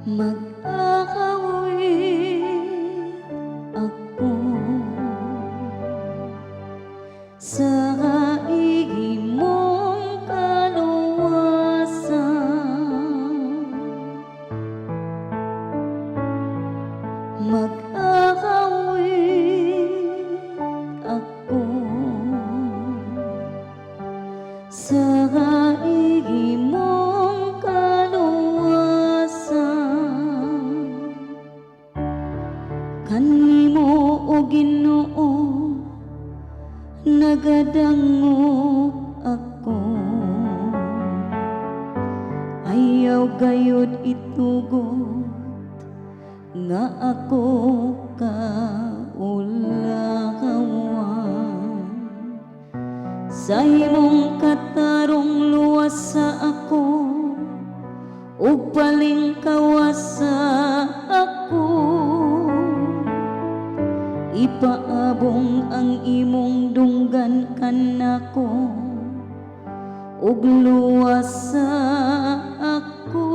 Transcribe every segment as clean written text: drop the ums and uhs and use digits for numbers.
Mag-akawit ako sa imong kaluwasan. Mag-akawit ako sa imong kaluwasan. Kanimo o Ginoo nagadangop ako, ayaw gayud itugot nga ako kaulakawan. Sa imong katarong luwas sa ako, ug palingkawas sa ako. Ipaabong ang imong dunggan kanako, ug luwas sa ako.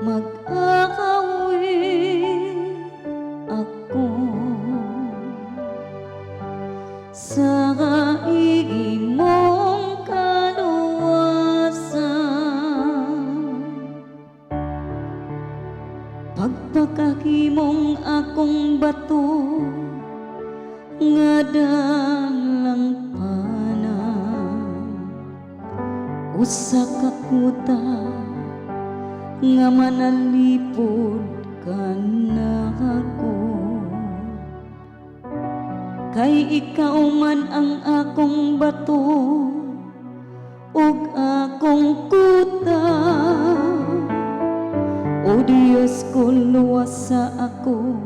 Mag-akawit ako sa imong kaluwasan. Pagpakahimong akong bato nga dalang pana, usa ka kuta nga manalipod ka na ako. Kay ikaw man ang akong bato ug akong kuta, o Diyos ko luwas sa ako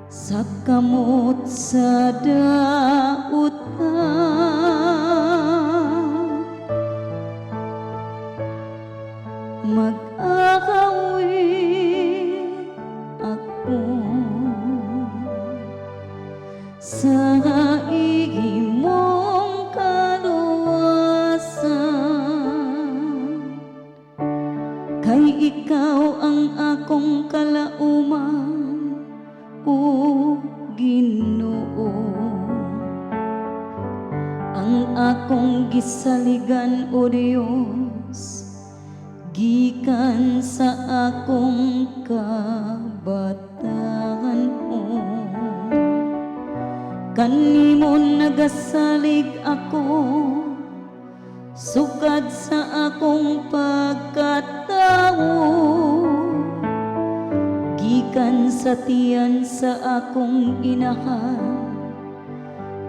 sa kamot sa dautan. Mag-akawit ako sa imong kaluwasan. Kay ikaw ang akong kalauman, o Ginoo. Ang akong gisaligan, o Dios, gikan sa akong kabataan. Kanimo nagasalig ako, sukad sa akong pagkatawo. Gikan sa tiyan sa akong inahan,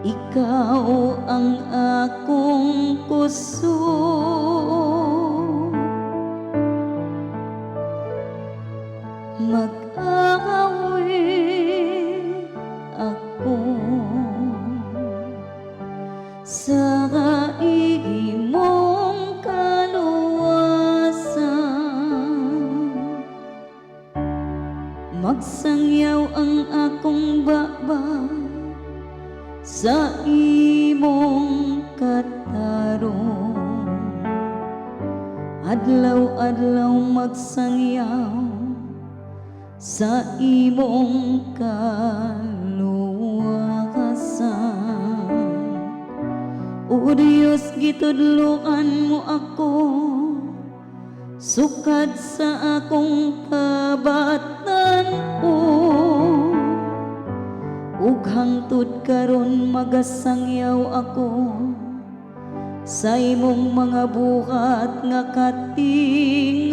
ikaw ang akong kusog. Mag-akawit ako sa imong kaluwasan. Magsangyaw ang akong baba sa imong katarong. Adlaw-adlaw magsangyaw sa imong kaluwasan. O Diyos, gitudloan mo ako, sukad sa akong kabatan-o. Ug hangtod karon magasangyaw ako sa imong mga buhat nga katingala.